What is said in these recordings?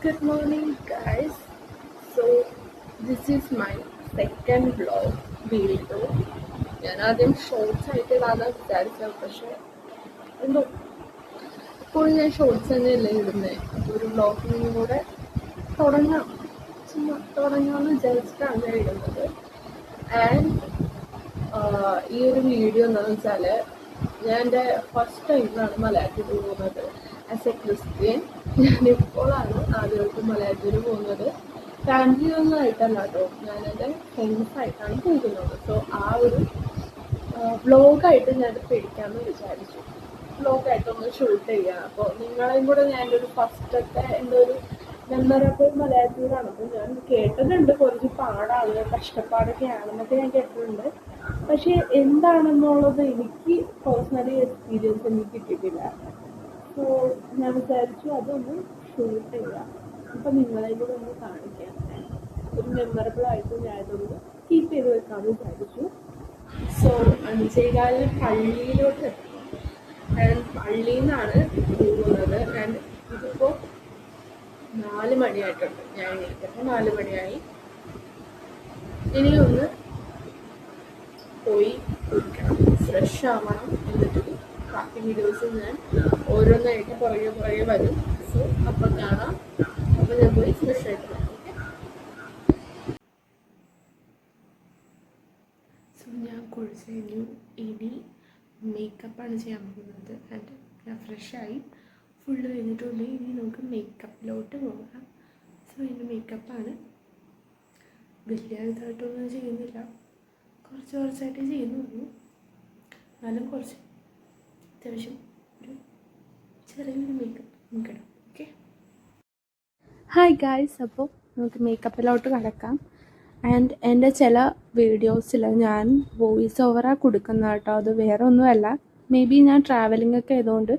Good morning, guys. So, this is my second vlog video. ഞാൻ ആദ്യം shorts ആയിട്ട് ഇടാന്ന് വിചാരിച്ചത്, പക്ഷെ എന്തോ ഇപ്പോഴും ഞാൻ ഷോർട്സ് തന്നെയല്ലേ ഇടുന്നത്. അപ്പോൾ ഒരു വ്ളോഗിനും കൂടെ തുടങ്ങാം, ചുമ്മാ തുടങ്ങാമെന്ന് വിചാരിച്ചിട്ടാണ് ഞാൻ ഇടുന്നത്. ആൻഡ് ഈ ഒരു വീഡിയോ എന്താണെന്ന് വെച്ചാൽ, ഞാൻ എൻ്റെ ഫസ്റ്റ് ടൈമാണ് മലയാളത്തിൽ പോകുന്നത് ആസ് എ ക്രിസ്ത്യൻ. ഞാനിപ്പോഴാണ് ആദ്യമായിട്ട് മലയാളത്തിൽ പോകുന്നത്. ഫാമിലിയൊന്നും ആയിട്ടല്ല കേട്ടോ, ഞാനെൻ്റെ ഫ്രണ്ട്സായിട്ടാണ് പോകുന്നത്. സോ ആ ഒരു വ്ളോഗായിട്ട് ഞാനത് പിടിക്കാമെന്ന് വിചാരിച്ചു. വ്ളോഗായിട്ടൊന്ന് ഷൂട്ട് ചെയ്യാം. അപ്പോൾ നിങ്ങളെയും കൂടെ ഞാൻ്റെ ഒരു ഫസ്റ്റത്തെ എൻ്റെ ഒരു മെമ്മറബിൾ മലയാളത്തിലാണ്. അപ്പോൾ ഞാൻ കേട്ടിട്ടുണ്ട് കുറച്ച് പാടാണ്, കഷ്ടപ്പാടൊക്കെ ആണെന്നൊക്കെ ഞാൻ കേട്ടിട്ടുണ്ട്. പക്ഷെ എന്താണെന്നുള്ളത് എനിക്ക് പേഴ്സണലി എക്സ്പീരിയൻസ് എനിക്ക് കിട്ടിയിട്ടില്ല. സോ ഞാൻ വിചാരിച്ചു അതൊന്ന് ഷൂട്ട് ചെയ്യാം. അപ്പം നിങ്ങളെയും കൂടെ ഒന്ന് കാണിക്കാം. ഒരു മെമ്മറബിൾ ആയിട്ട് ഞാൻ ഇതൊന്ന് കീപ്പ് ചെയ്ത് വെക്കാമെന്ന് വിചാരിച്ചു. സോ 5:15 പള്ളിയിലോട്ട് എത്തണം. ആൻഡ് പള്ളിയിൽ നിന്നാണ് പോകുന്നത്. ആൻഡ് ഇതിപ്പോൾ 4 മണിയായിട്ടുണ്ട്. ഞാൻ എണീറ്റപ്പോൾ 4 മണിയായി. ഇനിയൊന്ന് പോയി കുളിക്കണം, ഫ്രഷ് ആവണം. എന്നിട്ട് ബാക്കി വീഡിയോസ് ഞാൻ ഓരോന്നായിട്ട് പുറകെ വരും. സോ അപ്പം കാണാം. അപ്പം ഞാൻ പോയി ഫ്രഷ് ആയിട്ട് വരാം. ഓക്കെ. സോ ഞാൻ കുളിച്ച് കഴിഞ്ഞു. ഇനി മേക്കപ്പാണ് ചെയ്യാൻ പോകുന്നത്. ആൻഡ് ഞാൻ ഫ്രഷായി, ഫുള്ള് കഴിഞ്ഞിട്ടുണ്ട്. ഇനി നമുക്ക് മേക്കപ്പിലോട്ട് പോകാം. സോ എൻ്റെ മേക്കപ്പാണ്. വലിയ ഇതായിട്ടൊന്നും ചെയ്യുന്നില്ല, കുറച്ചായിട്ട് ചെയ്യുന്നുള്ളൂ. എന്നാലും കുറച്ച് അത്യാവശ്യം ഒരു ചെറിയൊരു മേക്കപ്പ് നമുക്കിടാം. ഓക്കെ. ഹായ് ഗായ്സ്, അപ്പോൾ നമുക്ക് മേക്കപ്പിലോട്ട് കിടക്കാം. ആൻഡ് എൻ്റെ ചില വീഡിയോസിൽ ഞാൻ വോയിസ് ഓവറാണ് കൊടുക്കുന്നത് കേട്ടോ. അത് വേറെ ഒന്നുമല്ല, മേ ബി ഞാൻ ട്രാവലിംഗ് ഒക്കെ ആയതുകൊണ്ട്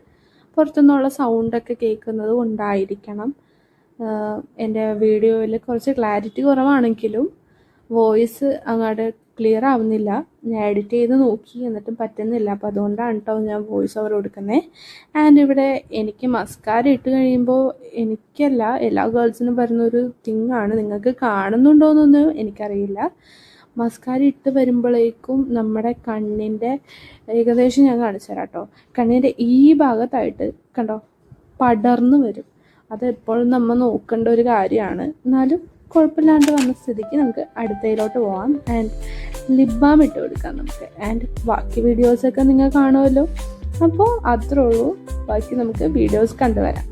പുറത്തുനിന്നുള്ള സൗണ്ടൊക്കെ കേൾക്കുന്നത് കൊണ്ടായിരിക്കണം. എൻ്റെ വീഡിയോയിൽ കുറച്ച് ക്ലാരിറ്റി കുറവാണെങ്കിലും വോയിസ് അങ്ങോട്ട് ക്ലിയർ ആവുന്നില്ല. ഞാൻ എഡിറ്റ് ചെയ്ത് നോക്കി, എന്നിട്ടും പറ്റുന്നില്ല. അപ്പോൾ അതുകൊണ്ടാണ് കേട്ടോ ഞാൻ വോയിസ് ഓവർ കൊടുക്കുന്നത്. ആൻഡ് ഇവിടെ എനിക്ക് മസ്കാര ഇട്ട് കഴിയുമ്പോൾ എനിക്കല്ല, എല്ലാ ഗേൾസിനും വരുന്നൊരു തിങ്ങാണ്. നിങ്ങൾക്ക് കാണുന്നുണ്ടോയെന്നൊന്നും എനിക്കറിയില്ല. മസ്കാര ഇട്ട് വരുമ്പോഴേക്കും നമ്മുടെ കണ്ണിൻ്റെ ഏകദേശം ഞാൻ കാണിച്ചു തരാം കേട്ടോ. കണ്ണിൻ്റെ ഈ ഭാഗത്തായിട്ട് കണ്ടോ പടർന്നു വരും. അത് എപ്പോഴും നമ്മൾ നോക്കേണ്ട ഒരു കാര്യമാണ്. എന്നാലും കുഴപ്പമില്ലാണ്ട് വന്ന സ്ഥിതിക്ക് നമുക്ക് അടുത്തതിലോട്ട് പോകാം. ആൻഡ് ലിപ് ബാം ഇട്ട് കൊടുക്കാം നമുക്ക്. ആൻഡ് ബാക്കി വീഡിയോസൊക്കെ നിങ്ങൾ കാണുമല്ലോ. അപ്പോൾ അത്രേ ഉള്ളൂ. ബാക്കി നമുക്ക് വീഡിയോസ് കണ്ടുവരാം.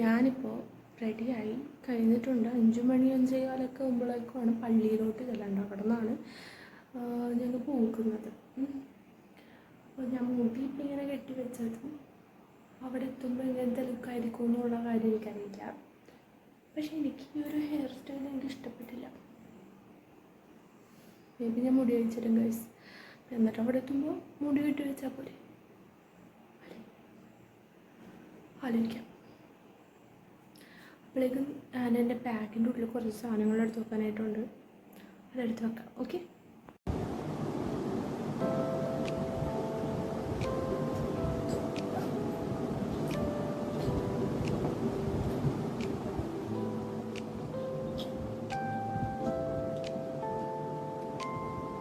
ഞാനിപ്പോൾ റെഡിയായി കഴിഞ്ഞിട്ടുണ്ട്. 5 മണി 5:15 ആകുമ്പോഴേക്കുമാണ് പള്ളിയിലോട്ട് ചെല്ലേണ്ട. അവിടെ നിന്നാണ് ഞങ്ങൾ പോകുന്നത്. അപ്പോൾ ഞാൻ മുടി ഇപ്പം ഇങ്ങനെ കെട്ടിവെച്ചതും അവിടെ എത്തുമ്പോൾ ഇങ്ങനത്തെ ലുക്കായിരിക്കും എന്നുള്ള കാര്യം എനിക്കറിയില്ല. പക്ഷേ എനിക്ക് ഈ ഒരു ഹെയർ സ്റ്റൈൽ എനിക്ക് ഇഷ്ടപ്പെട്ടില്ല. മേ ബി ഞാൻ മുടി വെച്ചിട്ടും ഗൈസ്. എന്നിട്ട് അവിടെ എത്തുമ്പോൾ മുടി കെട്ടി വെച്ചാൽ പോലെ ആലോചിക്കാം. അപ്പോഴേക്കും ഞാൻ എൻ്റെ ബാഗിൻ്റെ ഉള്ളിൽ കുറച്ച് സാധനങ്ങൾ എടുത്ത് വെക്കാനായിട്ടുണ്ട്. അതെടുത്ത് വെക്കാം. ഓക്കെ.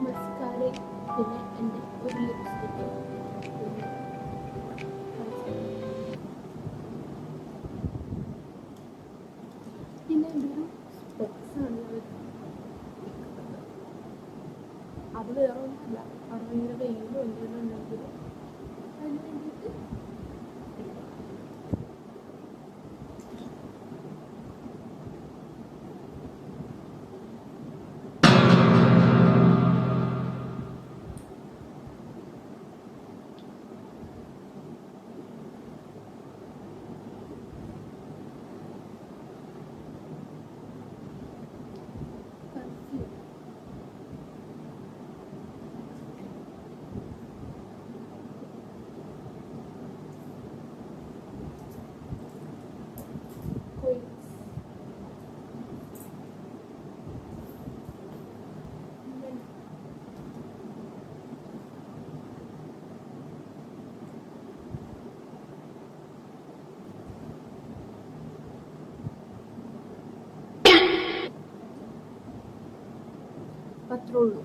മസ്കാര, പിന്നെ എൻ്റെ ഒരു ലിപ്സ്റ്റിക്ക്, പിന്നെ എൻ്റെ ഒരു സ്പെക്സാണ്. അത് വേറെ ഒന്നുമില്ല, അവിടെ ഭയങ്കര വെയിലും എന്തെങ്കിലും ഉണ്ടെങ്കിൽ അതിന് വേണ്ടിയിട്ട് അത്രേ ഉള്ളൂ.